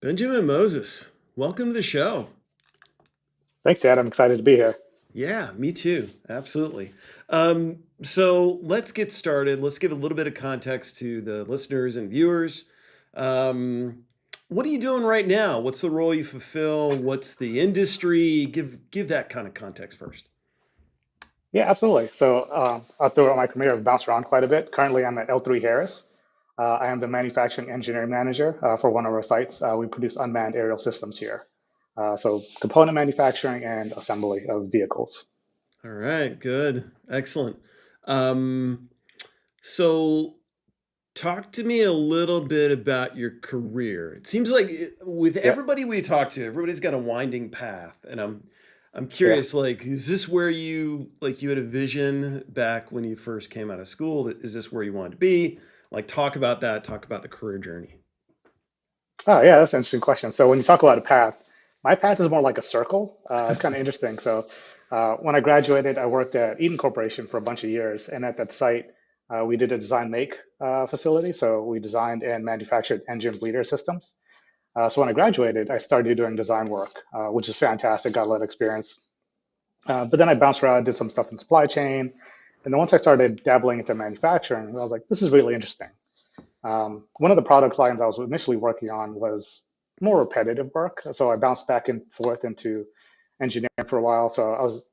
Benjamin Moses, welcome to the show. Thanks, Chad. I'm excited to be here. Yeah, me too. Absolutely. So let's get started. Let's give a little bit of context to the listeners and viewers. Um, what are you doing right now? What's the role you fulfill? What's the industry? Give that kind of context first. Yeah, absolutely. Throughout my career, I've bounced around quite a bit. Currently, I'm at L3 Harris. I am the manufacturing engineering manager for one of our sites. We produce unmanned aerial systems here. So component manufacturing and assembly of vehicles. All right, good, excellent. Um, so talk to me a little bit about your career. It seems like with Yeah, everybody we talk to, everybody's got a winding path, and I'm yeah. curious. Like, is this where you had a vision back when you first came out of school? Is this where you wanted to be? Like, talk about that. Talk about the career journey. Oh, yeah, that's an interesting question. So when you talk about a path, my path is more like a circle. It's kind of interesting. When I graduated, I worked at Eaton Corporation for a bunch of years, and at that site, we did a design make facility. So we designed and manufactured engine bleeder systems. So when I graduated, I started doing design work, which is fantastic. Got a lot of experience. But then I bounced around, did some stuff in supply chain, and then once I started dabbling into manufacturing, I was like, this is really interesting. One of the product lines I was initially working on was more repetitive work. So I bounced back and forth into engineering for a while. So I was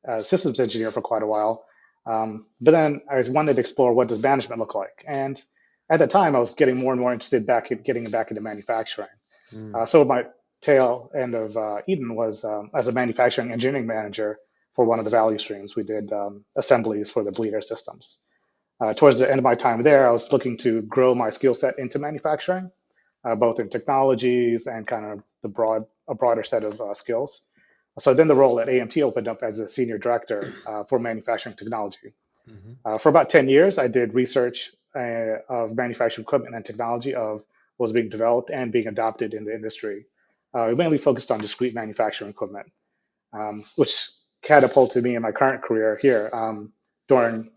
a systems engineer for quite a while. But then I wanted to explore what does management look like. And at the time, I was getting more and more interested back in getting back into manufacturing. Mm, So my tail end of Eden was as a manufacturing engineering manager for one of the value streams. We did assemblies for the bleeder systems. Towards the end of my time there, I was looking to grow my skill set into manufacturing, both in technologies and kind of a broader set of skills. So then the role at AMT opened up as a senior director for manufacturing technology. mhm. For about 10 years, I did research of manufacturing equipment and technology of what was being developed and being adopted in the industry. We mainly focused on discrete manufacturing equipment, which catapulted me in my current career here. During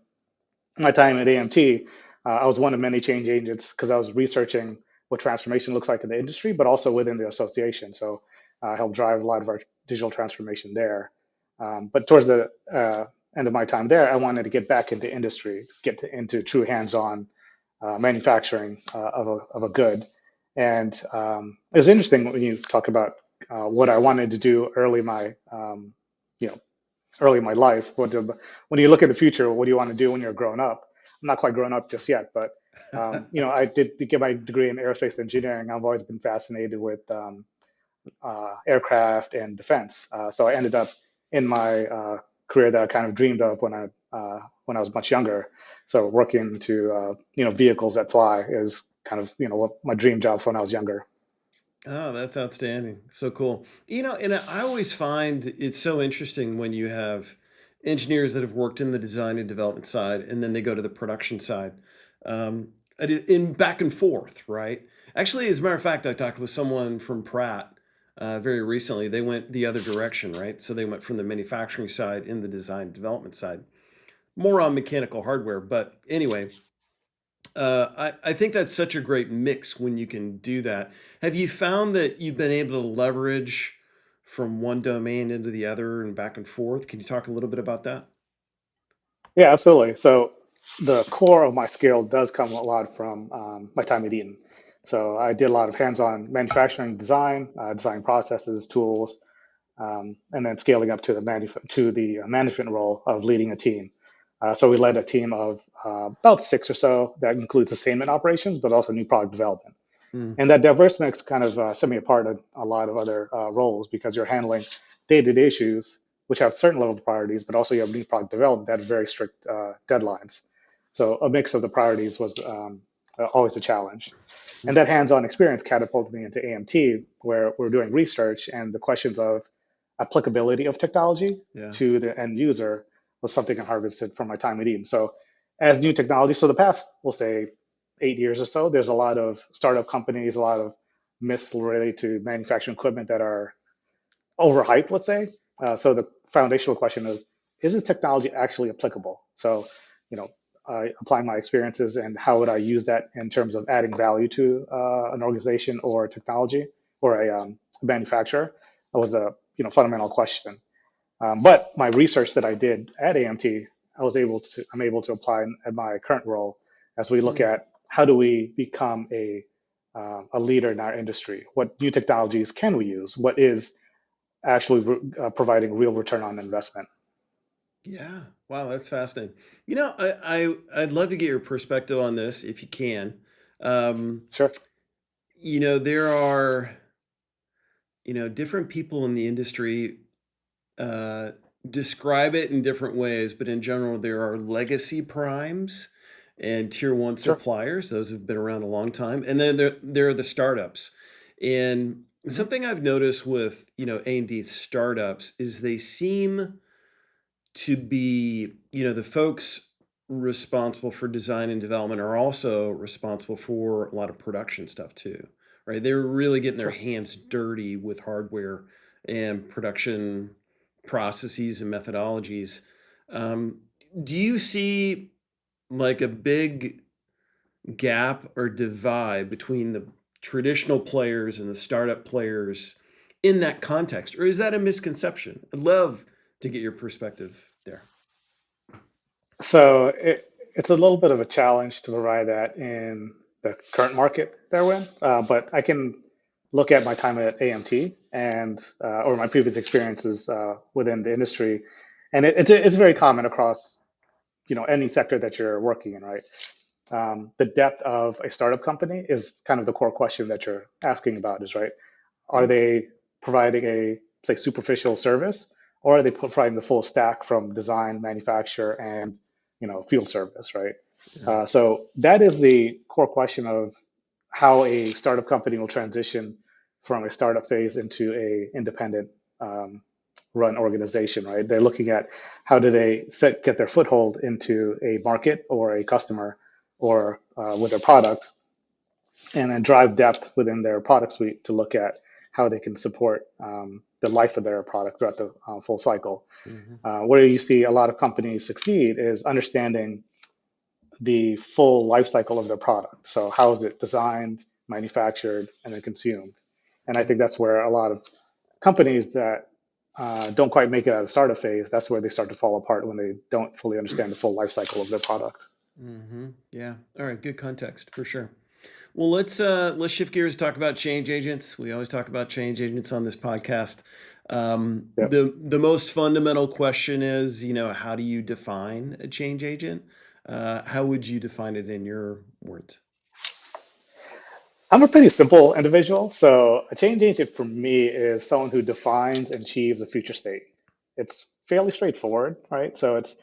my time at AMT, I was one of many change agents because I was researching what transformation looks like in the industry, but also within the association. So I helped drive a lot of our digital transformation there. But towards the end of my time there, I wanted to get back into industry, into true hands-on manufacturing of a good. And it was interesting when you talk about what I wanted to do you know, early in my life. When you look at the future, what do you want to do when you're grown up? I'm not quite grown up just yet, but I did get my degree in aerospace engineering. I've always been fascinated with aircraft and defense. So I ended up in my career that I kind of dreamed of when I was much younger. So working to vehicles that fly is kind of what my dream job when I was younger. Oh, that's outstanding. So cool. And I always find it's so interesting when you have engineers that have worked in the design and development side and then they go to the production side. In back and forth, right? Actually, as a matter of fact, I talked with someone from Pratt very recently. They went the other direction, right? So they went from the manufacturing side in the design and development side, more on mechanical hardware. But anyway, I think that's such a great mix when you can do that. Have you found that you've been able to leverage from one domain into the other and back and forth? Can you talk a little bit about that? Yeah, absolutely. So the core of my skill does come a lot from my time at Eaton. So I did a lot of hands-on manufacturing design, design processes, tools, and then scaling up to the management role of leading a team. So we led a team of about six or so that includes sustainment operations, but also new product development. Mm, And that diverse mix kind of set me apart a lot of other roles because you're handling day-to-day issues, which have certain level of priorities, but also you have new product development that have very strict deadlines. So a mix of the priorities was always a challenge. And mm, that hands-on experience catapulted me into AMT, where we're doing research and the questions of applicability of technology yeah. to the end user was something I harvested from my time at Eaton. So as new technology, so the past, we'll say 8 years or so, there's a lot of startup companies, a lot of myths related to manufacturing equipment that are overhyped, let's say. So the foundational question is this technology actually applicable? So, you know, applying my experiences, and how would I use that in terms of adding value to an organization or technology or a manufacturer? That was a fundamental question. But my research that I did at AMT, I'm able to apply at my current role as we look Hmm. at how do we become a leader in our industry? What new technologies can we use? What is actually providing real return on investment? Yeah. Wow, that's fascinating. I'd love to get your perspective on this if you can. Um, Sure, there are, different people in the industry uh, describe it in different ways, but in general, there are legacy primes and tier one sure. suppliers. Those have been around a long time, and then there are the startups. And Hmm. something I've noticed with A&D startups is they seem to be, the folks responsible for design and development are also responsible for a lot of production stuff too, right? They're really getting their Sure. hands dirty with hardware and production processes and methodologies. Um, do you see like a big gap or divide between the traditional players and the startup players in that context, or is that a misconception? I'd love to get your perspective there. So it's a little bit of a challenge to provide that in the current market that we're in, but I can look at my time at AMT and or my previous experiences within the industry, and it's very common across any sector that you're working in, right? The depth of a startup company is kind of the core question that you're asking about, is right. Are Yeah. they providing a, say, superficial service, or are they providing the full stack from design, manufacture, and field service, right? Yeah. So that is the core question of how a startup company will transition from a startup phase into a independent um, run organization, right? They're looking at how do they get their foothold into a market or a customer or with their product, and then drive depth within their product suite to look at how they can support the life of their product throughout the full cycle. Mhm. Where you see a lot of companies succeed is understanding the full life cycle of their product. So how is it designed, manufactured, and then consumed? And I think that's where a lot of companies that don't quite make it out of the startup phase, that's where they start to fall apart when they don't fully understand the full life cycle of their product. Mhm. Yeah. All right. Good context for sure. Well, let's shift gears. Talk about change agents. We always talk about change agents on this podcast. Yep. The most fundamental question is, how do you define a change agent? How would you define it in your words? I'm a pretty simple individual, so a change agent for me is someone who defines and achieves a future state. It's fairly straightforward, right? So it's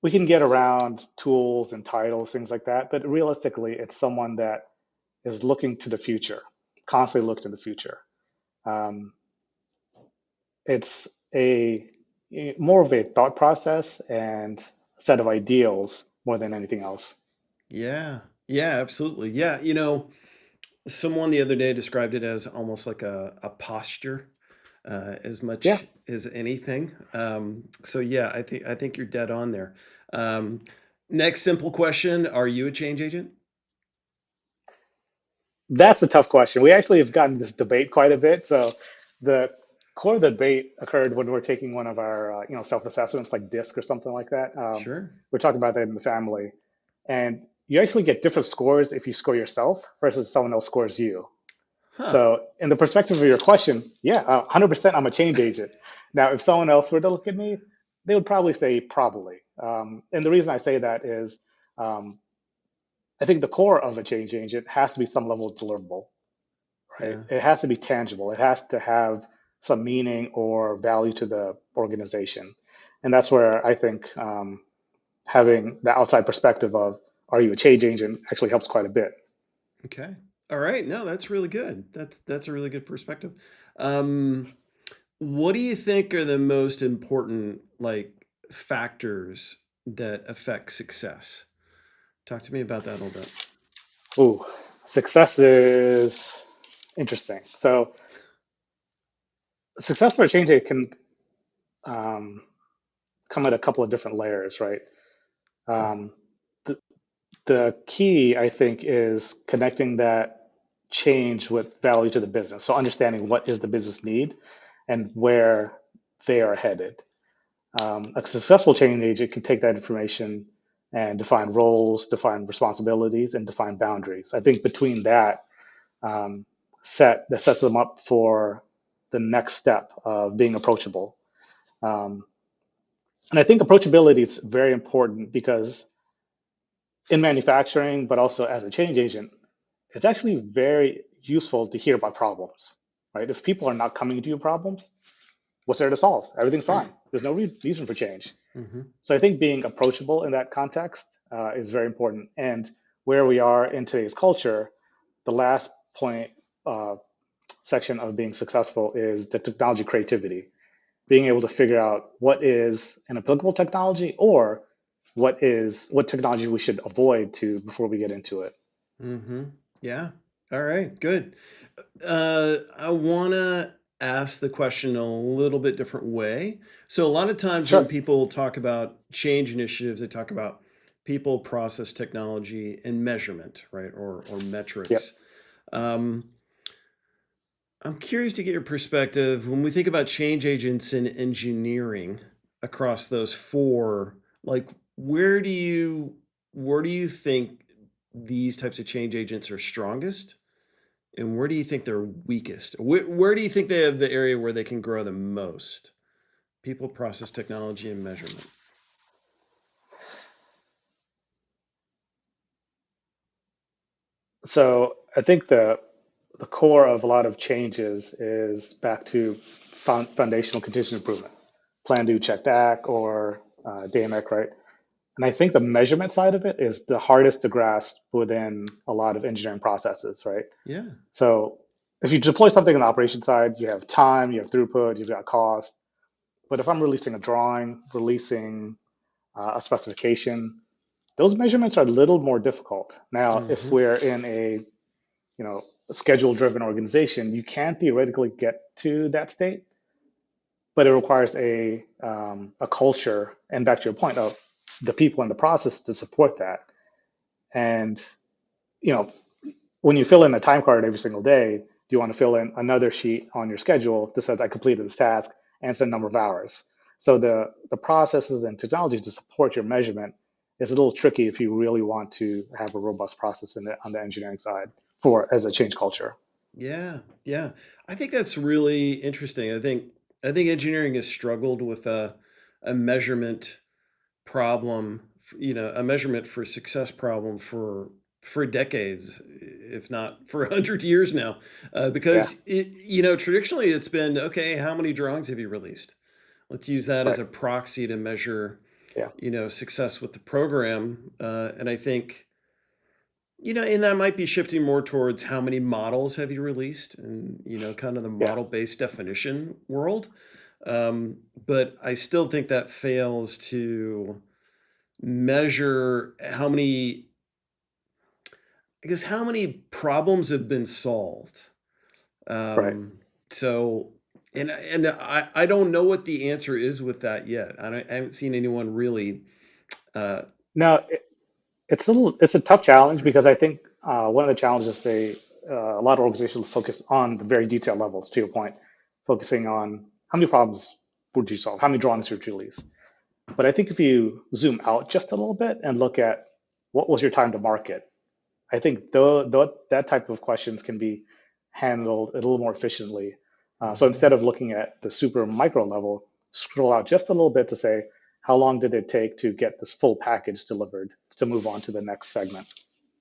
we can get around tools and titles, things like that, but realistically, it's someone that is looking to the future, constantly looking to the future. Um, it's a more of a thought process and set of ideals more than anything else. Yeah. Yeah. Absolutely. Yeah. Someone the other day described it as almost like a posture, as Yeah, much as anything. So yeah, I think you're dead on there. Um, Next simple question: are you a change agent? that's a tough question. We actually have gotten this debate quite a bit. So the core of the debate occurred when we were taking one of our self-assessments like DISC or something like that. Sure. We're talking about that in the family, and you actually get different scores if you score yourself versus someone else scores you. Huh. So in the perspective of your question, yeah, 100% I'm a change agent. Now, if someone else were to look at me, they would probably say probably. And the reason I say that is um, I think the core of a change agent has to be some level of deliverable, right? Yeah. It has to be tangible. It has to have some meaning or value to the organization. And that's where I think having the outside perspective of are you a change agent actually helps quite a bit. Okay. All right. No, that's really good. That's a really good perspective. Um, what do you think are the most important like factors that affect success? Talk to me about that a little bit. Ooh, success is interesting. So success for a change agent can um, come at a couple of different layers, right? Okay. The key, I think, is connecting that change with value to the business. So understanding what is the business need and where they are headed. A successful change agent can take that information and define roles, define responsibilities, and define boundaries. I think between that, um, that sets them up for the next step of being approachable. Um, and I think approachability is very important because in manufacturing, but also as a change agent, it's actually very useful to hear about problems, right? If people are not coming to you with problems, what's there to solve? Everything's fine. There's no reason for change. Hmm. So I think being approachable in that context is very important. And where we are in today's culture, the last point uh, section of being successful is the technology creativity, being able to figure out what is an applicable technology or what technology we should avoid to before we get into it. Hmm. Yeah. All right. Good. I want to ask the question a little bit different way. So, a lot of times when Sure. people talk about change initiatives, they talk about people, process, technology, and measurement, right? Or Yep. metrics. Um, I'm curious to get your perspective when we think about change agents in engineering across those four, like where do you where do you think these types of change agents are strongest? And where do you think they're weakest? Where do you think they have the area where they can grow the most? People, process, technology, and measurement. So I think the core of a lot of changes is back to foundational continuous improvement, plan, do, check, act, or DMX, right? And I think the measurement side of it is the hardest to grasp within a lot of engineering processes, right? Yeah. So if you deploy something on the operation side, you have time, you have throughput, you've got cost. But if I'm releasing a drawing, releasing a specification, those measurements are a little more difficult. Now, if Mm-hmm. we're in a schedule driven organization, you can theoretically get to that state, but it requires a culture and back to your point of the people in the process to support that. And you know, when you fill in a time card every single day, do you want to fill in another sheet on your schedule that says I completed this task and it's a number of hours? So the processes and technology to support your measurement is a little tricky if you really want to have a robust process on the engineering side for as a change culture. Yeah, yeah. I think that's really interesting. I think engineering has struggled with a measurement problem, a measurement for success problem for decades, if not for 100 years now, Yeah, because traditionally it's been okay. How many drawings have you released? Let's use that as right. a proxy to measure, Yeah, success with the program. And I think and that might be shifting more towards how many models have you released and, kind of the yeah, model-based definition world. But I still think that fails to measure how many problems have been solved. right. Um, so, and I don't know what the answer is with that yet. I haven't seen anyone really. Uh, Now it's a tough challenge because I think one of the challenges a lot of organizations focus on the very detailed levels. To your point, focusing on how many problems would you solve, how many drawings would you release. But I think if you zoom out just a little bit and look at what was your time to market, I think that type of questions can be handled a little more efficiently. So mhm. instead of looking at the super micro level, scroll out just a little bit to say, how long did it take to get this full package delivered to move on to the next segment?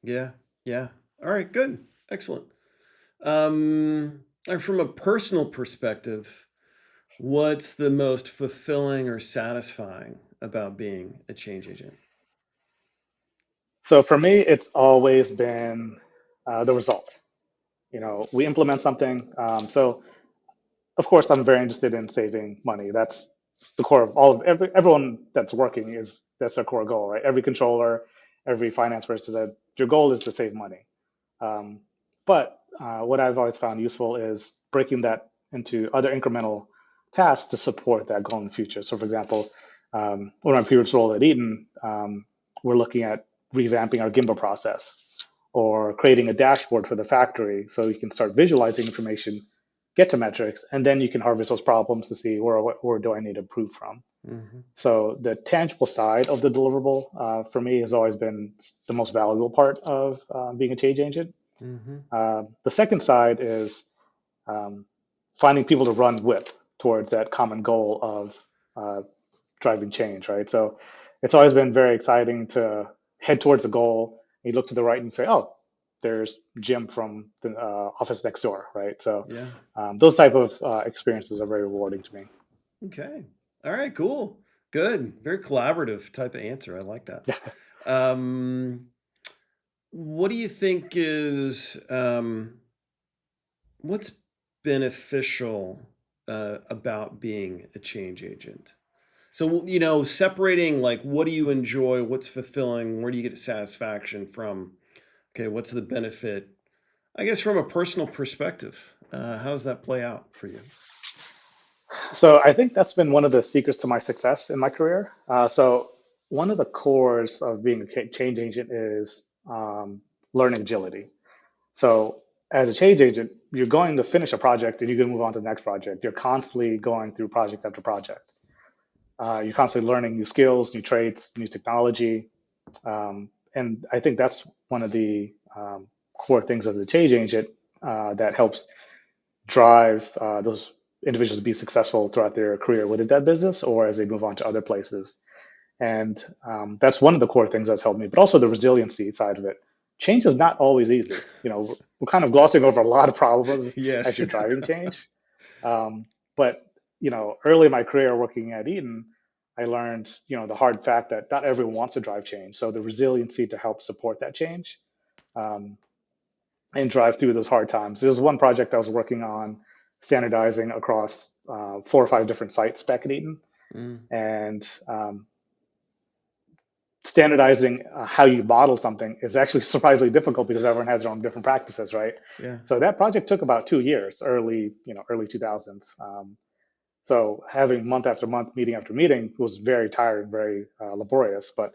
Yeah, yeah. All right, good, excellent. And from a personal perspective, what's the most fulfilling or satisfying about being a change agent? So for me, it's always been the result. We implement something. So of course, I'm very interested in saving money. That's the core of everyone that's working is that's their core goal, right? Every controller, every finance person said your goal is to save money. Um, but what I've always found useful is breaking that into other incremental tasks to support that goal in the future. So, for example, one of my previous role at Eaton, we're looking at revamping our Gimbal process or creating a dashboard for the factory so you can start visualizing information, get to metrics, and then you can harvest those problems to see where do I need to improve from. Hmm. So the tangible side of the deliverable for me has always been the most valuable part of being a change agent. Hmm. The second side is um, finding people to run with towards that common goal of uh, driving change, right? So it's always been very exciting to head towards a goal. You look to the right and say, "Oh, there's Jim from the office next door," right? So Yeah. those type of experiences are very rewarding to me. Okay. All right, cool. Good. Very collaborative type of answer. I like that. Um, what do you think is what's beneficial about being a change agent? So, separating like what do you enjoy, what's fulfilling, where do you get satisfaction from? Okay, what's the benefit? I guess from a personal perspective, how does that play out for you? So I think that's been one of the secrets to my success in my career. So one of the cores of being a change agent is learning agility. So as a change agent, you're going to finish a project and you're going to move on to the next project. You're constantly going through project after project. You're constantly learning new skills, new traits, new technology. And I think that's one of the core things as a change agent that helps drive those individuals to be successful throughout their career within that business or as they move on to other places. And that's one of the core things that's helped me, but also the resiliency side of it. Change is not always easy. We're kind of glossing over a lot of problems as Yes. you're driving change. But early in my career working at Eaton, I learned the hard fact that not everyone wants to drive change. So the resiliency to help support that change um, and drive through those hard times. There was one project I was working on standardizing across 4 or 5 different sites back at Eaton, Mm, and standardizing how you model something is actually surprisingly difficult because everyone has their own different practices, right? yeah. So that project took about 2 years, early 2000s. So having month after month, meeting after meeting was very tired, very laborious, but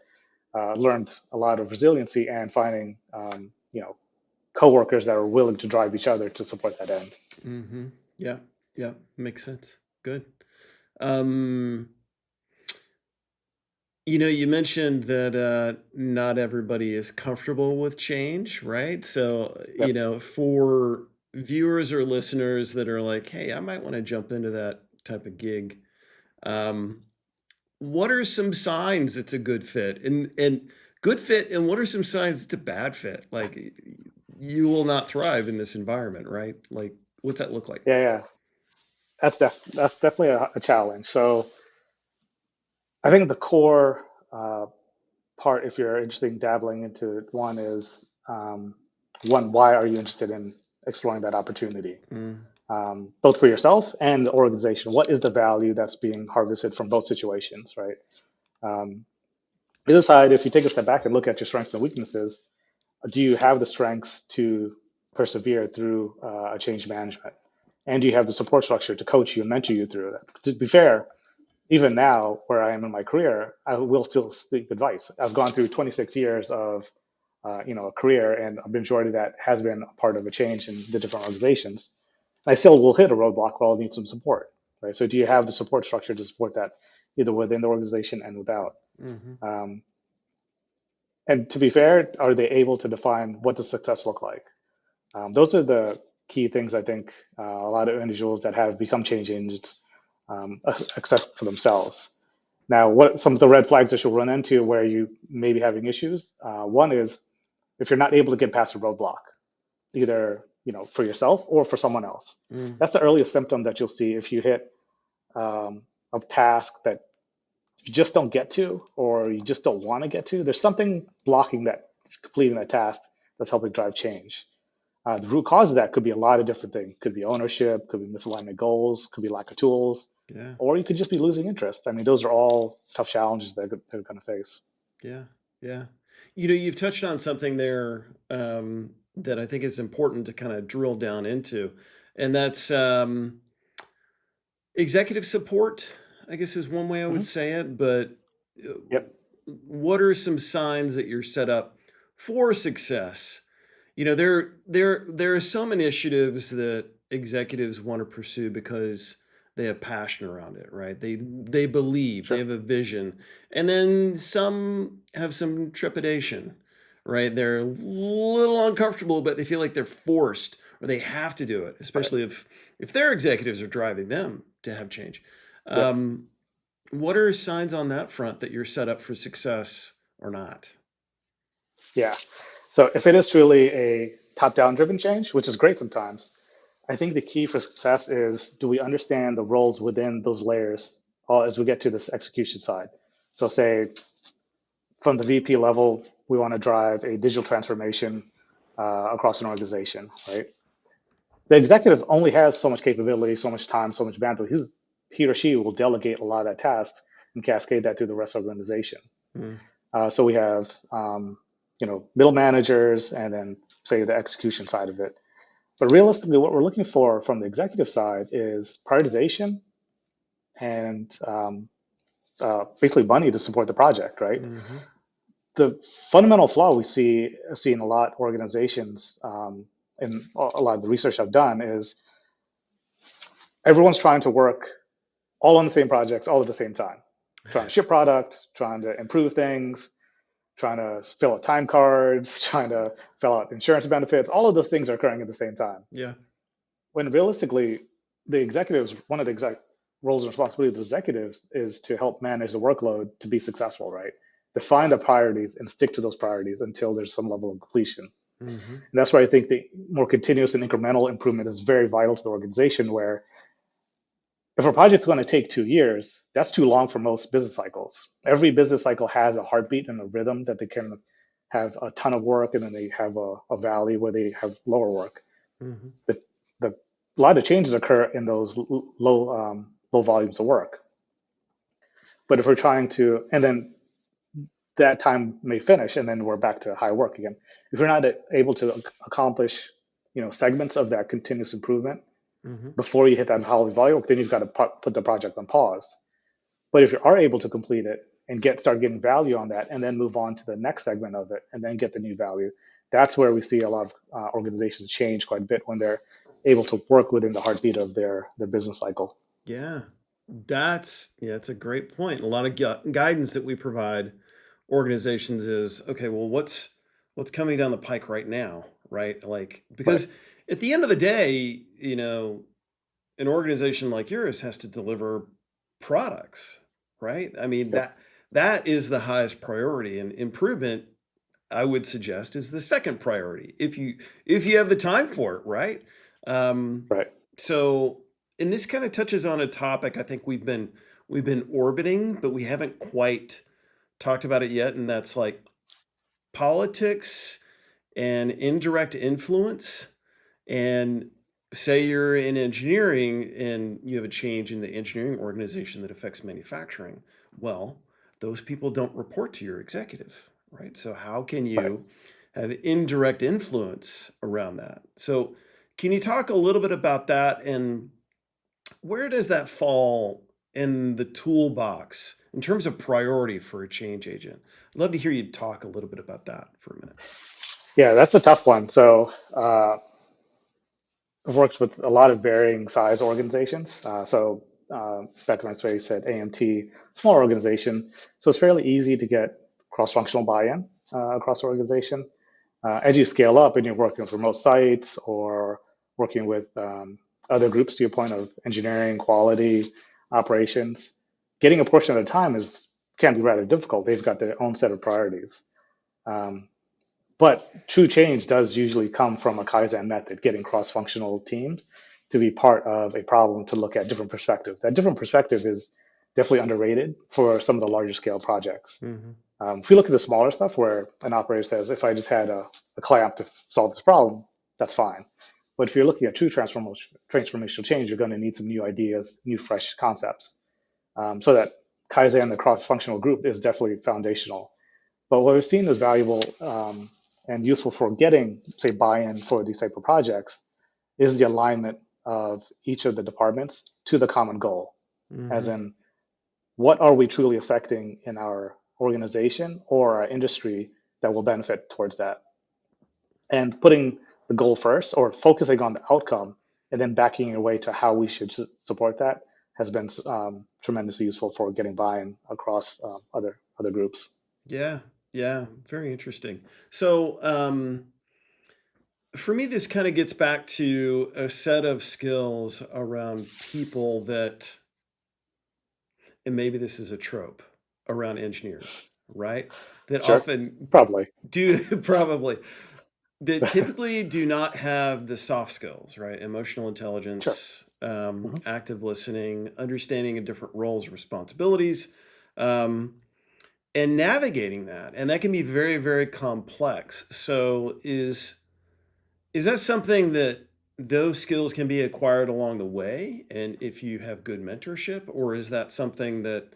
learned a lot of resiliency and finding, coworkers that are willing to drive each other to support that end. Hmm. Yeah. Yeah. Makes sense. Good. Um, you mentioned that not everybody is comfortable with change, right? So, Yep. for viewers or listeners that are like, hey, I might want to jump into that type of gig, um, what are some signs it's a good fit? And good fit, and what are some signs it's a bad fit? Like you will not thrive in this environment, right? Like, what's that look like? Yeah, yeah. That's definitely a challenge. So I think the core part, if you're interested in dabbling into one, is one, why are you interested in exploring that opportunity, Mm, both for yourself and the organization? What is the value that's being harvested from both situations, right? Um, the other side, if you take a step back and look at your strengths and weaknesses, do you have the strengths to persevere through a change management? And do you have the support structure to coach you and mentor you through that? To be fair, even now where I am in my career, I will still seek advice. I've gone through 26 years of a career, and a majority of that has been a part of a change in the different organizations. I still will hit a roadblock where I'll need some support, right? So do you have the support structure to support that, either within the organization and without? hmm. Um, and to be fair, are they able to define what does success look like? Those are the key things I think a lot of individuals that have become change agents accept for themselves. Now, what some of the red flags that you'll run into where you may be having issues? One is if you're not able to get past a roadblock, either for yourself or for someone else. Mm, That's the earliest symptom that you'll see if you hit a task that you just don't get to, or you just don't want to get to. There's something blocking that completing that task that's helping drive change. The root cause of that could be a lot of different things. Could be ownership, could be misalignment goals, could be lack of tools, yeah. or you could just be losing interest. I mean, those are all tough challenges that they're going to face. Yeah, yeah. You've touched on something there that I think is important to kind of drill down into, and that's executive support. I guess is one way I would Hmm. say it, but uh, Yep. what are some signs that you're set up for success? You know, there are some initiatives that executives want to pursue because they have passion around it, right? They believe, they Sure. have a vision. And then some have some trepidation, right? They're a little uncomfortable, but they feel like they're forced or they have to do it, Right. especially if their executives are driving them to have change. Yep. Um, what are signs on that front that you're set up for success or not? Yeah. So if it is truly a top-down driven change, which is great sometimes, I think the key for success is, do we understand the roles within those layers as we get to this execution side? So say from the VP level, we want to drive a digital transformation across an organization, right? The executive only has so much capability, so much time, so much bandwidth. He or she will delegate a lot of that task and cascade that to the rest of the organization. Mm, So we have, middle managers and then say the execution side of it. But realistically, what we're looking for from the executive side is prioritization and basically money to support the project, right? hmm The fundamental flaw see in a lot of organizations, and a lot of the research I've done is everyone's trying to work all on the same projects all at the same time, trying to ship product, trying to improve things, trying to fill out time cards, trying to fill out insurance benefits. All of those things are occurring at the same time. Yeah. When realistically, one of the exact roles and responsibilities of the executives is to help manage the workload to be successful, right? Define the priorities and stick to those priorities until there's some level of completion. hmm And that's why I think the more continuous and incremental improvement is very vital to the organization, where if a project's going to take 2 years, that's too long for most business cycles. Every business cycle has a heartbeat and a rhythm that they can have a ton of work and then they have a valley where they have lower work. hmm The, the a lot of changes occur in those low volumes of work. But if we're trying to, and then that time may finish, and then we're back to high work again. If we're not able to accomplish, segments of that continuous improvement hmm before you hit that high volume, then you've got to put the project on pause. But if you are able to complete it and start getting value on that, and then move on to the next segment of it, and then get the new value, that's where we see a lot of organizations change quite a bit when they're able to work within the heartbeat of their business cycle. Yeah. That's a great point. A lot of guidance that we provide organizations is okay, well, what's coming down the pike right now, right? Like, Right. because at the end of the day, an organization like yours has to deliver products, right? I mean, Yep. that is the highest priority, and improvement, I would suggest, is the second priority if you have the time for it, right? Um, Right. so, and this kind of touches on a topic I think we've been orbiting, but we haven't quite talked about it yet, and that's like politics and indirect influence. And say you're in engineering and you have a change in the engineering organization that affects manufacturing. Well, those people don't report to your executive, right? So, how can Right. you have indirect influence around that? So, can you talk a little bit about that and where does that fall in the toolbox in terms of priority for a change agent? I'd love to hear you talk a little bit about that for a minute. Yeah, that's a tough one. So I've worked with a lot of varying size organizations. Back in my space said AMT, small organization. So it's fairly easy to get cross-functional buy-in across the organization. As you scale up and you're working with remote sites or working with other groups, to your point of engineering, quality, operations, getting a portion of the time can be rather difficult. They've got their own set of priorities. Um, but true change does usually come from a Kaizen method, getting cross-functional teams to be part of a problem to look at different perspectives. That different perspective is definitely underrated for some of the larger scale projects. hmm If we look at the smaller stuff where an operator says, if I just had a clamp to solve this problem, that's fine. But if you're looking at true transformational change, you're going to need some new ideas, new fresh concepts. So that Kaizen, the cross-functional group, is definitely foundational. But what we've seen is valuable and useful for getting, say, buy-in for these type of projects is the alignment of each of the departments to the common goal. As hmm in, what are we truly affecting in our organization or our industry that will benefit towards that. And putting the goal first or focusing on the outcome and then backing your way to how we should support that has been tremendously useful for getting buy-in across other groups. Yeah, yeah, very interesting. So, for me, this kind of gets back to a set of skills around people that, and maybe this is a trope around engineers, right? That Sure, often probably. do probably that typically do not have the soft skills, right? Emotional Sure. intelligence, Hmm. active listening, understanding of different roles, responsibilities, um, and navigating that. And that can be very, very complex. So, is that something that those skills can be acquired along the way? And if you have good mentorship, or is that something that,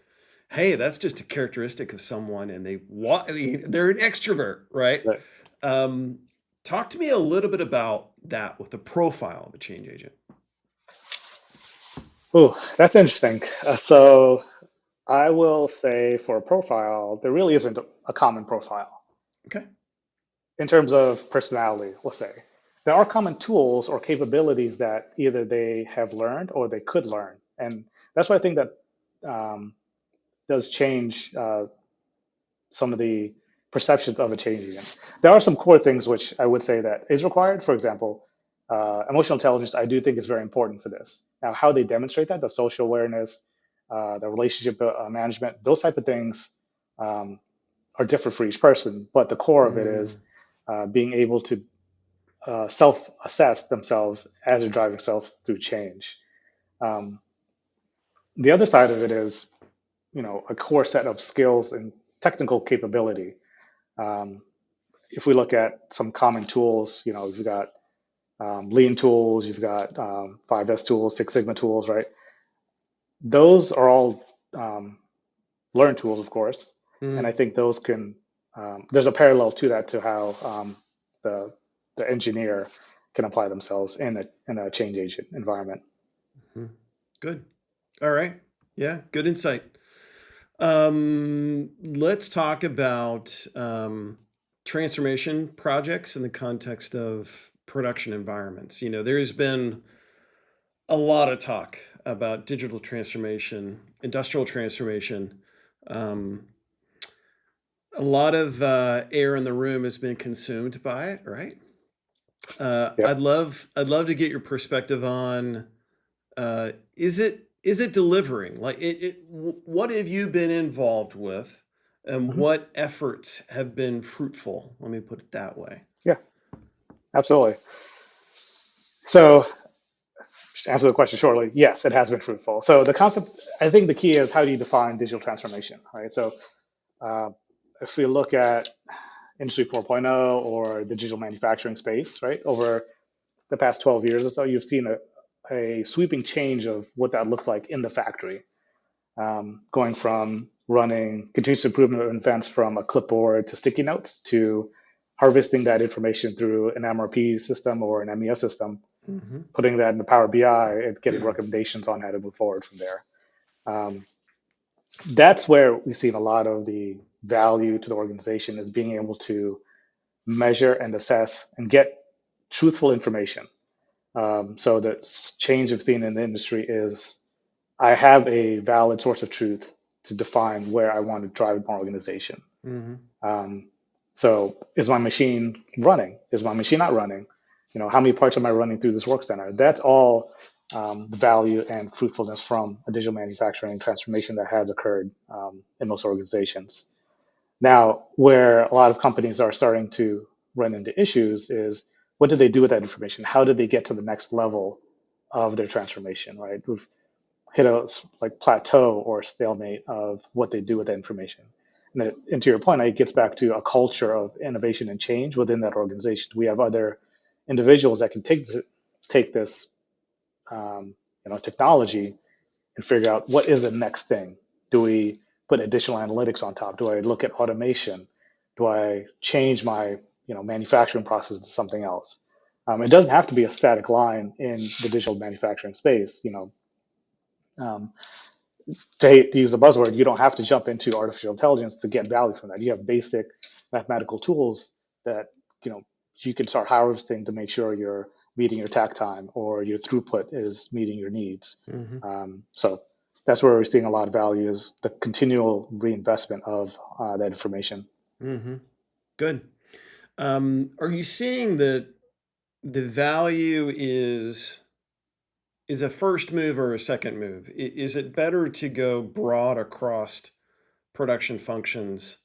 hey, that's just a characteristic of someone and they're an extrovert, right? Right. Um, Talk to me a little bit about that with the profile of a change agent. Ooh, that's interesting. So I will say for a profile, there really isn't a common profile Okay. in terms of personality, we'll say. There are common tools or capabilities that either they have learned or they could learn. And that's why I think that um, does change some of the perceptions of a change agent. There are some core things which I would say that is required. For example, emotional intelligence, I do think is very important for this. Now, how they demonstrate that, the social awareness, the relationship management, those type of things um, are different for each person. But the core of it Mm, is being able to self-assess themselves as they're driving self through change. Um, the other side of it is, a core set of skills and technical capability. Um, if we look at some common tools, you've got lean tools, you've got 5S tools, Six Sigma tools, right? Those are all learned tools, of course. And I mm, think those there's a parallel to that to how the, the engineer can apply themselves in a change agent environment. mm. Good. All right. Yeah, good insight. Let's talk about transformation projects in the context of production environments. There's been a lot of talk about digital transformation, industrial transformation. Um, a lot of air in the room has been consumed by it, right? Yep. I'd love to get your perspective on is it delivering? Like what have you been involved with, and Hmm. what efforts have been fruitful? Let me put it that way. Yeah, absolutely. So to answer the question shortly, yes, it has been fruitful. So the concept, I think the key is how do you define digital transformation, right? So uh, if we look at Industry 4.0 or the digital manufacturing space, right, over the past 12 years or so, you've seen a sweeping change of what that looks like in the factory, going from running continuous improvement events from a clipboard to sticky notes to harvesting that information through an MRP system or an MES system, Hmm. putting that in the Power BI and getting recommendations on how to move forward from there. Um, that's where we've seen a lot of the value to the organization is being able to measure and assess and get truthful information. So the change we've seen in the industry is I have a valid source of truth to define where I want to drive my organization. Hmm. Um, so is my machine running? Is my machine not running? How many parts am I running through this work center? That's all the value and fruitfulness from a digital manufacturing transformation that has occurred in most organizations. Now, where a lot of companies are starting to run into issues is what do they do with that information? How do they get to the next level of their transformation, right? We've hit a like plateau or stalemate of what they do with that information. And to your point, it gets back to a culture of innovation and change within that organization. We have other individuals that can take this technology and figure out what is the next thing. Do we put additional analytics on top? Do I look at automation? Do I change my manufacturing process to something else? It doesn't have to be a static line in the digital manufacturing space. Um, to use the buzzword, you don't have to jump into artificial intelligence to get value from that. You have basic mathematical tools that you know you can start harvesting to make sure you're meeting your tack time or your throughput is meeting your needs. Hmm. So that's where we're seeing a lot of value is the continual reinvestment of that information. Hmm. Good. Are you seeing that the value is a first move or a second move? Is it better to go broad across production functions,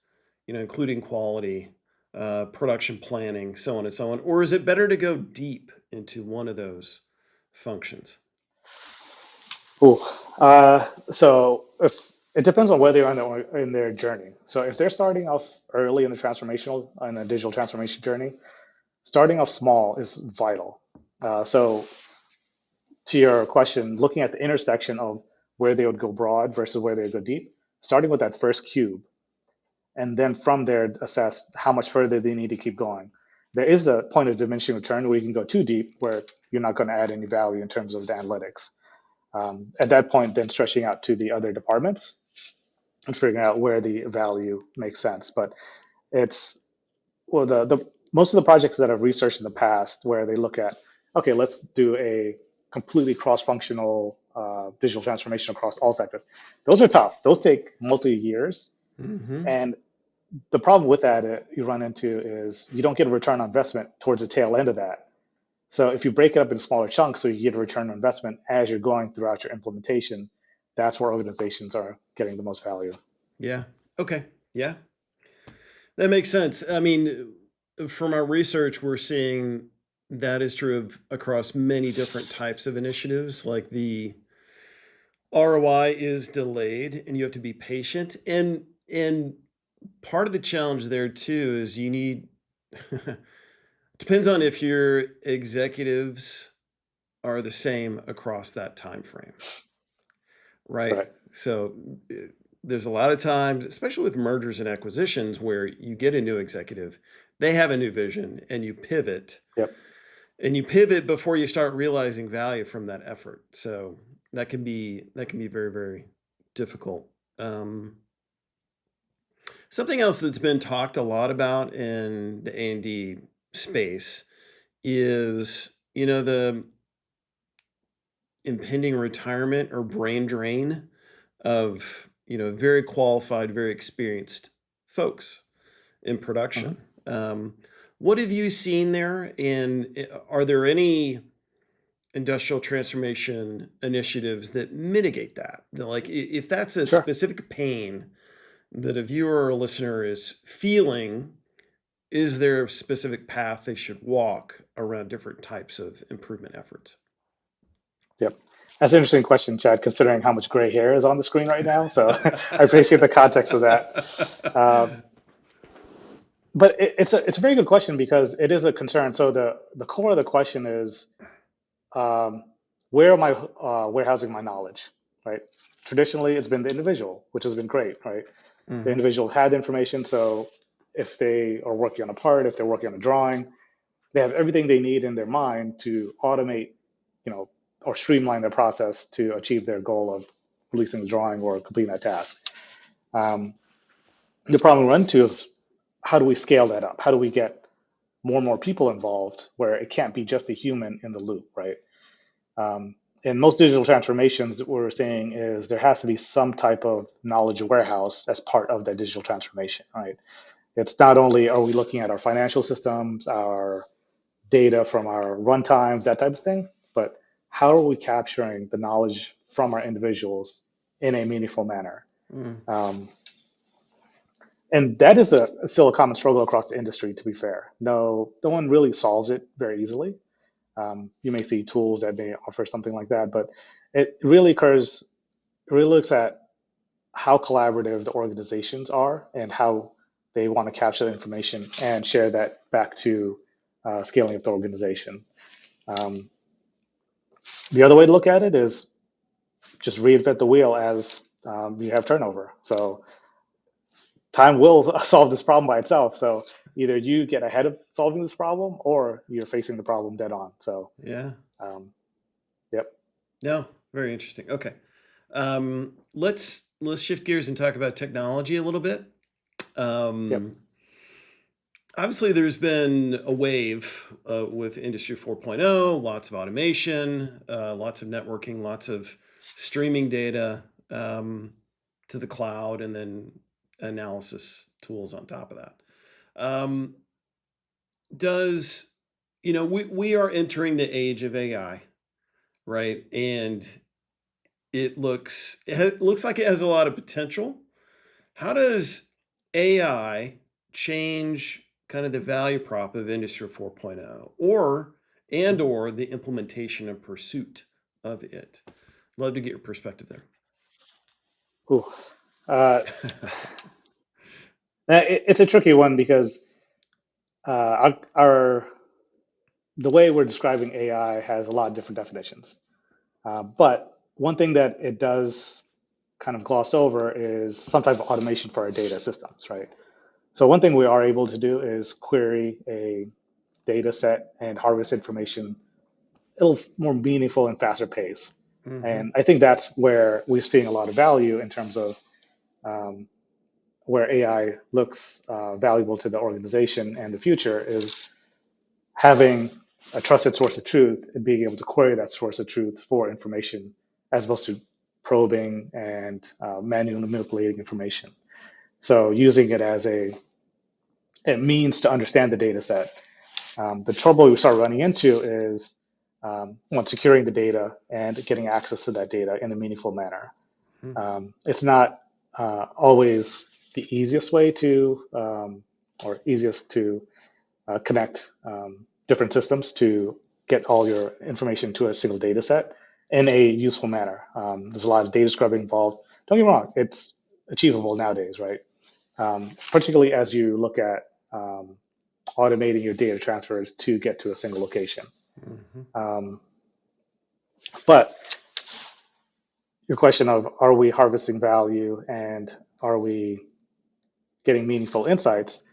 including quality, production planning, so on and so on? Or is it better to go deep into one of those functions? Ooh. So if it depends on where they are in their journey. So if they're starting off early in the transformational in the digital transformation journey, starting off small is vital. So to your question, looking at the intersection of where they would go broad versus where they would go deep, starting with that first cube, and then from there assess how much further they need to keep going. There is a point of diminishing return where you can go too deep, where you're not going to add any value in terms of the analytics. At that point, then stretching out to the other departments and figuring out where the value makes sense. But it's well, the most of the projects that I've researched in the past where they look at, okay, let's do a completely cross-functional digital transformation across all sectors. Those are tough. Those take multi years, Hmm. and the problem with that you run into is you don't get a return on investment towards the tail end of that. So if you break it up in smaller chunks, so you get a return on investment as you're going throughout your implementation, that's where organizations are getting the most value. Yeah. Okay. Yeah. That makes sense. I mean, from our research, we're seeing that is true of across many different types of initiatives. Like the ROI is delayed, and you have to be patient. And part of the challenge there too is you need depends on if your executives are the same across that time frame, right? Right. So there's a lot of times, especially with mergers and acquisitions, where you get a new executive, they have a new vision, Yep. and you pivot before you start realizing value from that effort. So that can be very, very difficult. Um, Something else that's been talked a lot about in the A&D space is, the impending retirement or brain drain of, very qualified, very experienced folks in Mhm. production. Um, what have you seen there? And are there any industrial transformation initiatives that mitigate that? Like, if that's a Sure. specific pain that a viewer or a listener is feeling, is there a specific path they should walk around different types of improvement efforts? Yep. That's an interesting question, Chad, considering how much gray hair is on the screen right now. So I appreciate the context of that. Uh, but it's a very good question because it is a concern. So the core of the question is um, where am I warehousing my knowledge, right? Traditionally, it's been the individual, which has been great, right? The Hmm. individual had information, so if they are working on a part, if they're working on a drawing, they have everything they need in their mind to automate, you know, or streamline their process to achieve their goal of releasing the drawing or completing that task. Um, the problem we run into is how do we scale that up? How do we get more and more people involved where it can't be just a human in the loop, right? In most digital transformations, what we're saying is there has to be some type of knowledge warehouse as part of that digital transformation, right? It's not only are we looking at our financial systems, our data from our runtimes, that type of thing, but how are we capturing the knowledge from our individuals in a meaningful manner? Mm. Um, and that is still a common struggle across the industry, to be fair. No one really solves it very easily. You may see tools that may offer something like that, but it really occurs, it really looks at how collaborative the organizations are and how they want to capture the information and share that back to scaling up the organization. Um, the other way to look at it is just reinvent the wheel as you have turnover. So time will solve this problem by itself. So either you get ahead of solving this problem or you're facing the problem dead on. So Yeah. um, yep. No, very interesting. Okay. Let's shift gears and talk about technology a little bit. Yep. Um, Obviously, there's been a wave with Industry 4.0, lots of automation, lots of networking, lots of streaming data to the cloud, and then analysis tools on top of that. Um, does, we are entering the age of AI, right? And it looks like it has a lot of potential. How does AI change kind of the value prop of Industry 4.0 or the implementation and pursuit of it? Love to get your perspective there. Ooh. Uh, it's a tricky one because our the way we're describing AI has a lot of different definitions. But one thing that it does kind of gloss over is some type of automation for our data systems, right? So one thing we are able to do is query a data set and harvest information a little more meaningful and faster pace. Hmm. And I think that's where we're seeing a lot of value in terms of um, where AI looks valuable to the organization and the future is having a trusted source of truth and being able to query that source of truth for information as opposed to probing and manually manipulating information. So using it as a means to understand the data set. The trouble we start running into is when securing the data and getting access to that data in a meaningful manner. It's not always the easiest way to or easiest to connect different systems to get all your information to a single data set in a useful manner. There's a lot of data scrubbing involved. Don't get me wrong, it's achievable nowadays, right? Particularly as you look at automating your data transfers to get to a single location. Hmm. Um, but your question of are we harvesting value and are we getting meaningful insights,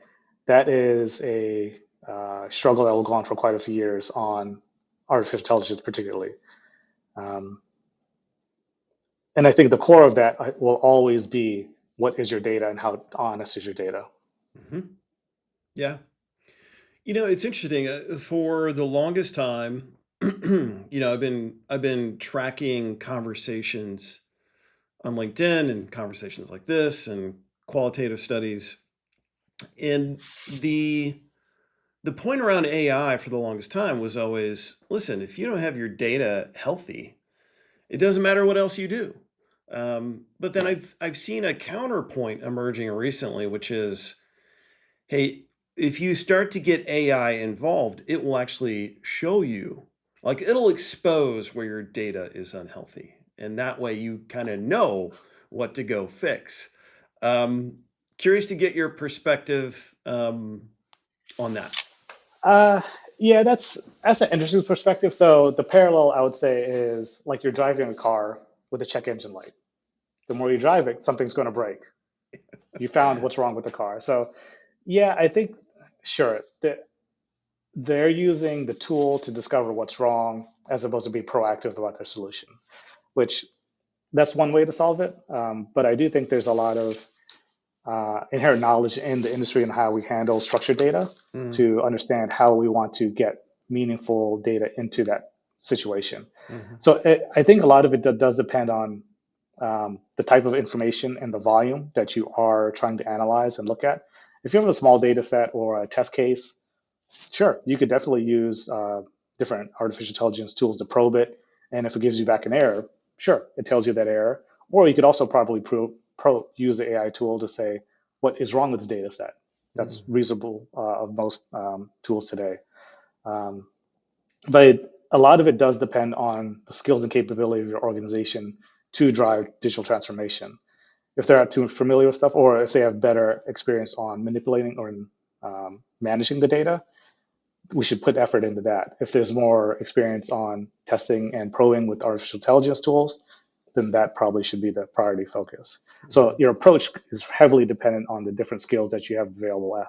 that is a struggle that will go on for quite a few years on artificial intelligence, particularly. Um, and I think the core of that will always be what is your data and how honest is your data. Hmm. Yeah. It's interesting. For the longest time, I've been tracking conversations on LinkedIn and conversations like this and qualitative studies. And the point around AI for the longest time was always, listen, if you don't have your data healthy, it doesn't matter what else you do. But then Right. I've seen a counterpoint emerging recently, which is, hey, if you start to get AI involved, it will actually show you, like it'll expose where your data is unhealthy. And that way you kind of know what to go fix. Um, Curious to get your perspective on that. Uh, yeah, that's an interesting perspective. So the parallel I would say is like you're driving a car with a check engine light. The more you drive it, something's going to break. You found what's wrong with the car. So yeah, I think sure that they're using the tool to discover what's wrong as opposed to be proactive about their solution, which that's one way to solve it. But I do think there's a lot of inherent knowledge in the industry and how we handle structured data Mm, to understand how we want to get meaningful data into that situation. mhm, So I think a lot of it does depend on the type of information and the volume that you are trying to analyze and look at. If you have a small data set or a test case, sure, you could definitely use different artificial intelligence tools to probe it. And if it gives you back an error, sure, it tells you that error. Or you could also probably use the AI tool to say what is wrong with this data set. That's mhm, reasonable of most tools today. Um, but a lot of it does depend on the skills and capability of your organization to drive digital transformation. If they're not too familiar with stuff, or if they have better experience on manipulating or managing the data, we should put effort into that. If there's more experience on testing and probing with artificial intelligence tools, then that probably should be the priority focus. So mhm, your approach is heavily dependent on the different skills that you have available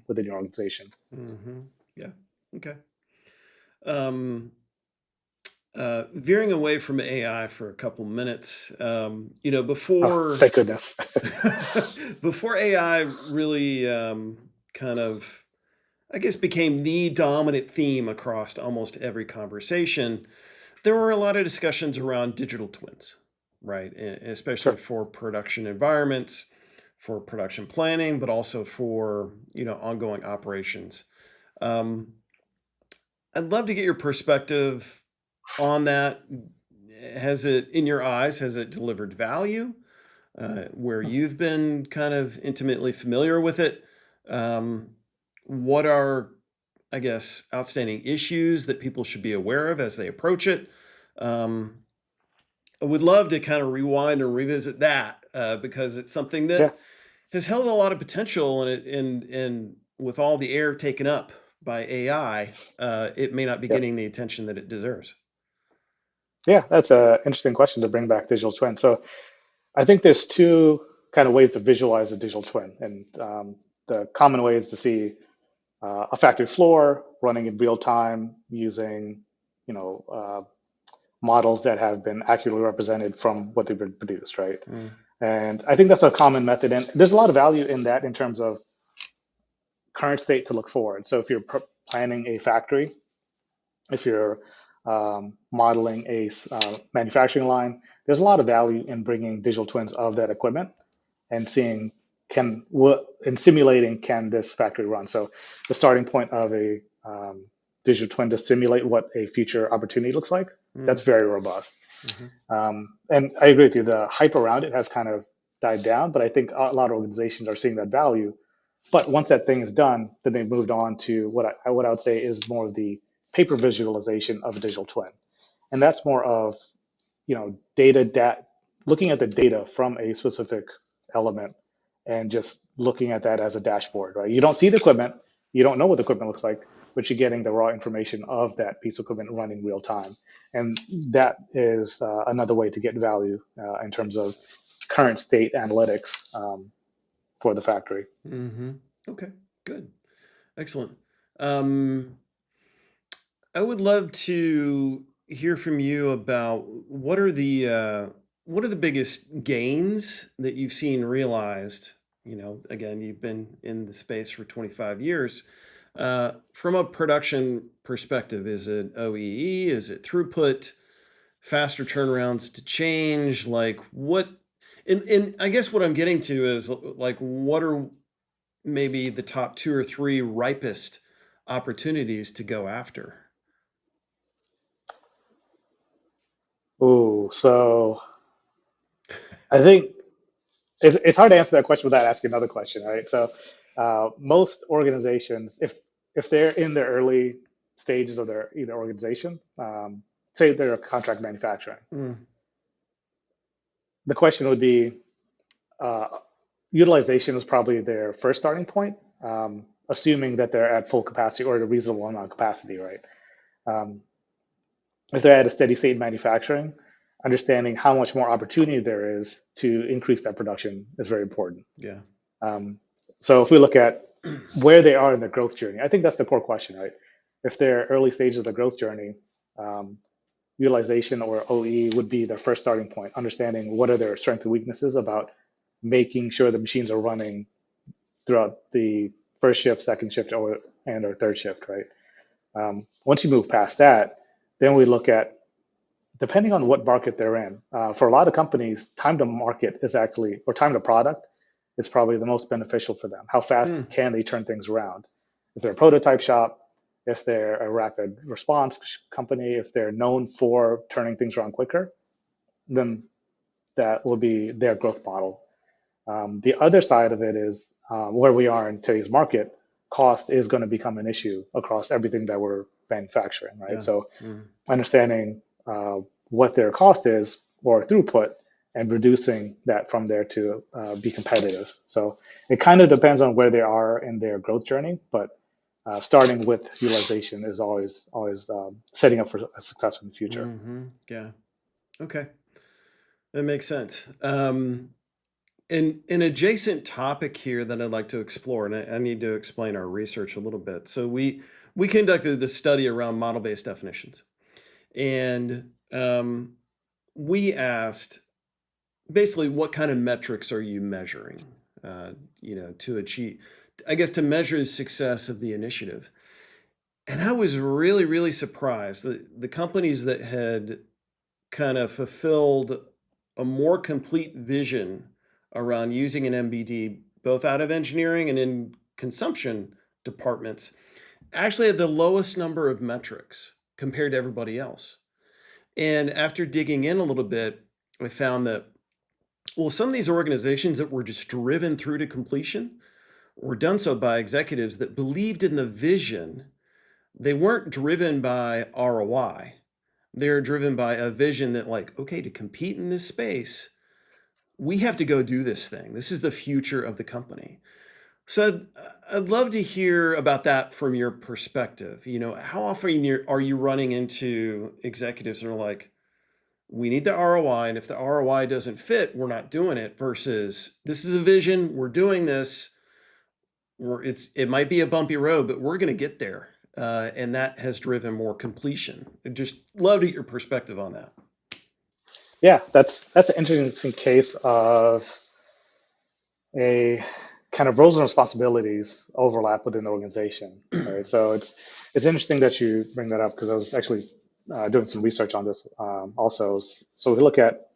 within your organization. mhm. Yeah. Okay. Um, Veering away from AI for a couple minutes, Oh, before thank goodness. before AI really kind of, I guess, became the dominant theme across almost every conversation, there were a lot of discussions around digital twins, right? Especially Sure. for production environments, for production planning, but also for, ongoing operations. Um, I'd love to get your perspective on that. Has it, in your eyes, has it delivered value? Where you've been kind of intimately familiar with it, um, what are, I guess, outstanding issues that people should be aware of as they approach it? Um, I would love to kind of rewind and revisit that because it's something Yeah. that has held a lot of potential, and with all the air taken up by AI, it may not be Yep. getting the attention that it deserves. Yeah, that's an interesting question to bring back digital twin. So I think there's two kind of ways to visualize a digital twin, and the common way is to see a factory floor running in real time using, you know, models that have been accurately represented from what they've been produced, right? Mm, And I think that's a common method, and there's a lot of value in that in terms of current state to look forward. So if you're planning a factory, if you're modeling a manufacturing line, there's a lot of value in bringing digital twins of that equipment and seeing can what in simulating can this factory run. So the starting point of a digital twin to simulate what a future opportunity looks like, that's mm, very robust. mhm, And I agree with you. The hype around it has kind of died down, but I think a lot of organizations are seeing that value. But once that thing is done, then they moved on to what I would say is more of the paper visualization of a digital twin, and that's more of looking at the data from a specific element and just looking at that as a dashboard, right? You don't see the equipment, you don't know what the equipment looks like, but you're getting the raw information of that piece of equipment running real time, and that is another way to get value in terms of current state analytics for the factory. mhm. Okay, good. Excellent. Um, I would love to hear from you about what are the biggest gains that you've seen realized. Again, you've been in the space for 25 years. From a production perspective, is it OEE? Is it throughput? Faster turnarounds to change? Like what? And I guess what I'm getting to is like what are maybe the top two or three ripest opportunities to go after? Ooh, so I think it's hard to answer that question without asking another question, right? So most organizations, if they're in the early stages of their either organization, say they're a contract manufacturing, Mm, the question would be uh, utilization is probably their first starting point, assuming that they're at full capacity or a reasonable amount of capacity, right? Um, if they're at a steady state manufacturing, understanding how much more opportunity there is to increase that production is very important. yeah. Um, so if we look at where they are in their growth journey, I think that's the core question, right? If they're early stages of the growth journey, um, utilization or OE would be their first starting point, understanding what are their strengths and weaknesses about making sure the machines are running throughout the first shift, second shift, or third shift, right? Once you move past that, then we look at depending on what market they're in. For a lot of companies, time to market is actually, or time to product is probably the most beneficial for them. How Hmm. fast can they turn things around? If they're a prototype shop, if they're a rapid response company, if they're known for turning things around quicker, then that will be their growth model. The other side of it is where we are in today's market, cost is going to become an issue across everything that we're manufacturing, right? Yeah. So Mm, understanding what their cost is or throughput and reducing that from there to be competitive. So it kind of depends on where they are in their growth journey, but starting with utilization is always setting up for a success in the future. yeah. Okay. That makes sense. An adjacent topic here that I'd like to explore, and I need to explain our research a little bit. So we conducted this study around model-based definitions. And we asked basically what kind of metrics are you measuring, to achieve, I guess, to measure the success of the initiative. And I was really, really surprised that the companies that had kind of fulfilled a more complete vision around using an MBD, both out of engineering and in consumption departments, actually had the lowest number of metrics compared to everybody else. And after digging in a little bit, I found that, well, some of these organizations that were just driven through to completion were done so by executives that believed in the vision. They weren't driven by ROI. They're driven by a vision that, like, okay, to compete in this space, we have to go do this thing. This is the future of the company. So I'd love to hear about that from your perspective. How often are you running into executives that are like, we need the ROI, and if the ROI doesn't fit, we're not doing it, versus this is a vision, we're doing this, it might be a bumpy road, but we're going to get there. And that has driven more completion. I'd just love to get your perspective on that. Yeah, that's an interesting case of a kind of roles and responsibilities overlap within the organization, right? So it's interesting that you bring that up because I was actually doing some research on this also. So we look at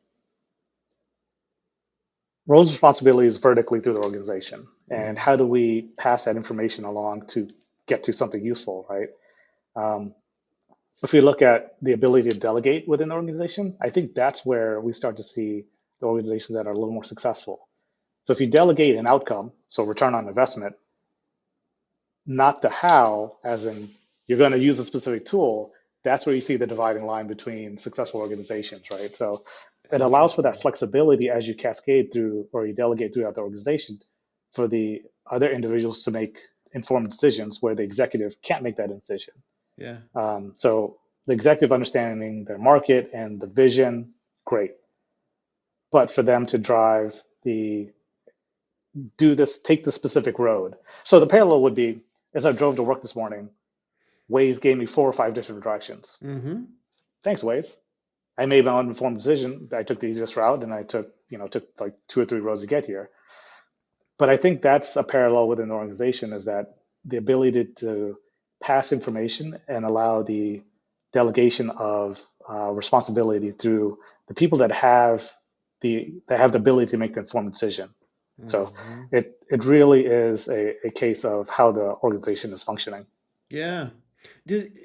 roles and responsibilities vertically through the organization, and Mhm. how do we pass that information along to get to something useful, right? Um, if we look at the ability to delegate within the organization, I think that's where we start to see the organizations that are a little more successful. So if you delegate an outcome, so return on investment, not the how, as in you're going to use a specific tool, that's where you see the dividing line between successful organizations, right? So it allows for that Interesting. flexibility as you cascade through or you delegate throughout the organization for the other individuals to make informed decisions where the executive can't make that decision. Yeah. So the executive understanding their market and the vision, great. But for them to drive the do this, take the specific road. So the parallel would be as I drove to work this morning, Waze gave me 4 or 5 different directions. Mm-hmm. Thanks, Waze. I made my own informed decision. I took the easiest route, and I took like 2 or 3 roads to get here. But I think that's a parallel within the organization is that the ability to pass information and allow the delegation of responsibility through the people that have the ability to make the informed decision. So Mm-hmm. it really is a case of how the organization is functioning. Yeah. Did,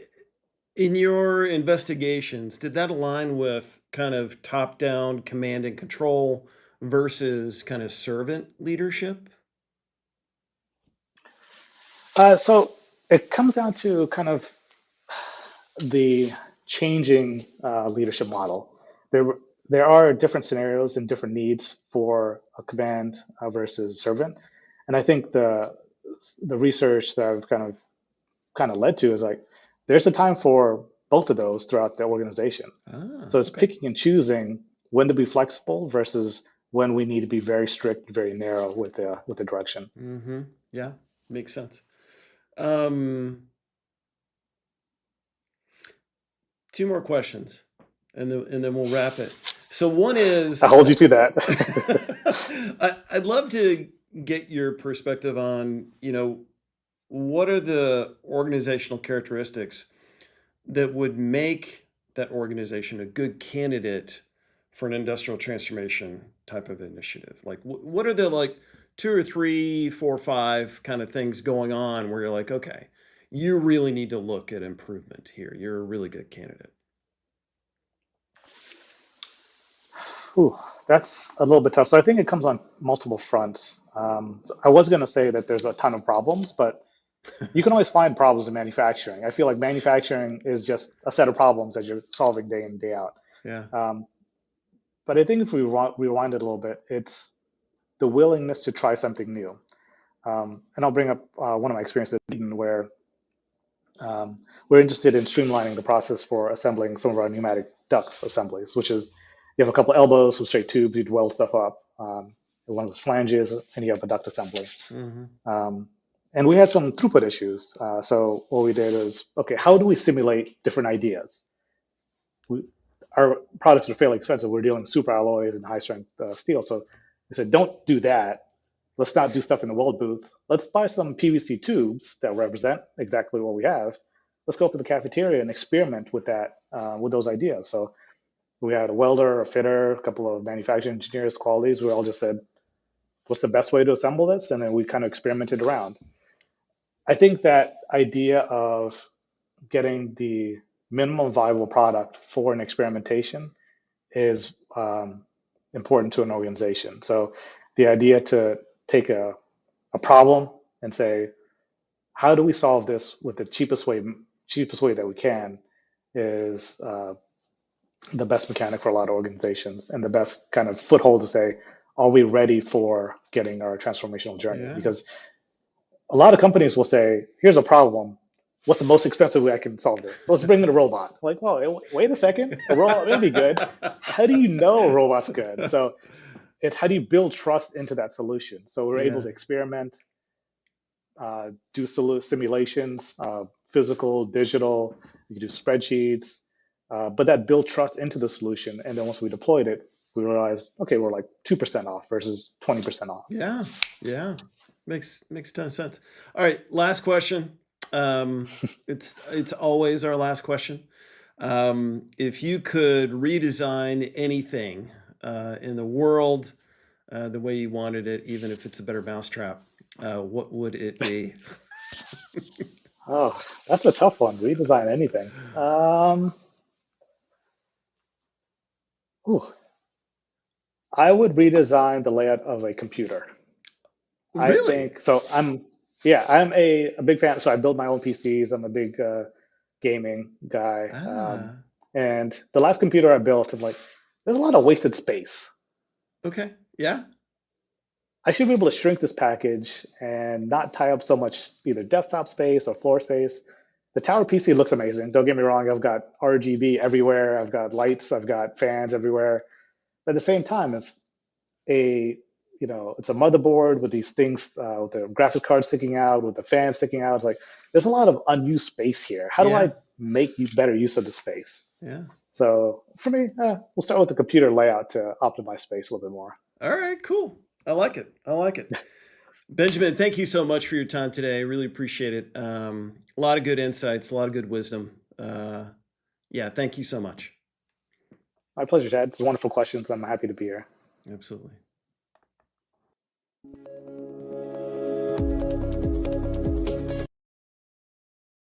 in your investigations, did that align with kind of top-down command and control versus kind of servant leadership? So it comes down to kind of the changing leadership model. There, there are different scenarios and different needs for a command versus servant, and I think the research that I've kind of led to is like there's a time for both of those throughout the organization. Ah, So it's okay. picking and choosing when to be flexible versus when we need to be very strict, very narrow with the direction. Mm-hmm. Yeah, makes sense. Um, Two more questions, and then we'll wrap it. So one I is, hold you to that. I'd love to get your perspective on, what are the organizational characteristics that would make that organization a good candidate for an industrial transformation type of initiative? Like, what are the, like, two or three, four, five kind of things going on where you're like, okay, you really need to look at improvement here. You're a really good candidate. Ooh, that's a little bit tough. So I think it comes on multiple fronts. I was going to say that there's a ton of problems, but you can always find problems in manufacturing. I feel like manufacturing is just a set of problems that you're solving day in, day out. Yeah. Um, but I think if we rewind it a little bit, it's the willingness to try something new. And I'll bring up one of my experiences at Eaton where we're interested in streamlining the process for assembling some of our pneumatic ducts assemblies, which is you have a couple of elbows with straight tubes, you'd weld stuff up, one of those flanges, and you have a duct assembly. Mm-hmm. Um, and we had some throughput issues. So what we did is, okay, how do we simulate different ideas? we, our products are fairly expensive. We're dealing with super alloys and high strength steel. So we said, don't do that. Let's not do stuff in the weld booth. Let's buy some PVC tubes that represent exactly what we have. Let's go up to the cafeteria and experiment with that, with those ideas. So we had a welder, a fitter, a couple of manufacturing engineers, qualities. We all just said, what's the best way to assemble this? And then we kind of experimented around. I think that idea of getting the minimum viable product for an experimentation is important to an organization. So the idea to take a problem and say, how do we solve this with the cheapest way that we can is the best mechanic for a lot of organizations and the best kind of foothold to say, are we ready for getting our transformational journey? Yeah. Because a lot of companies will say, here's a problem. What's the most expensive way I can solve this? Let's bring in a robot. Like, well, wait a second. A robot may be good. How do you know a robot's good? So it's how do you build trust into that solution? So we're able Yeah. to experiment, do simulations, physical, digital. You can do spreadsheets, but that built trust into the solution. And then once we deployed it, we realized, okay, we're like 2% off versus 20% off. Yeah. Yeah. Makes a ton of sense. All right, last question. It's always our last question. If you could redesign anything in the world the way you wanted it, even if it's a better mousetrap, what would it be? Oh, that's a tough one. Redesign anything. Ooh, I would redesign the layout of a computer. I Really? think so. Yeah, I'm a big fan. So I build my own PCs. I'm a big gaming guy. Ah, And the last computer I built, I'm like, there's a lot of wasted space. okay. Yeah. I should be able to shrink this package and not tie up so much either desktop space or floor space. The tower PC looks amazing. Don't get me wrong. I've got RGB everywhere. I've got lights. I've got fans everywhere. But at the same time, a it's a motherboard with these things with the graphics card sticking out, with the fan sticking out. It's like there's a lot of unused space here. How do Yeah. I make better use of the space? Yeah. So for me, we'll start with the computer layout to optimize space a little bit more. All right, cool. I like it. I like it. Benjamin, thank you so much for your time today. I really appreciate it. A lot of good insights, a lot of good wisdom. Yeah, thank you so much. My pleasure, Chad. It's wonderful questions. I'm happy to be here. Absolutely.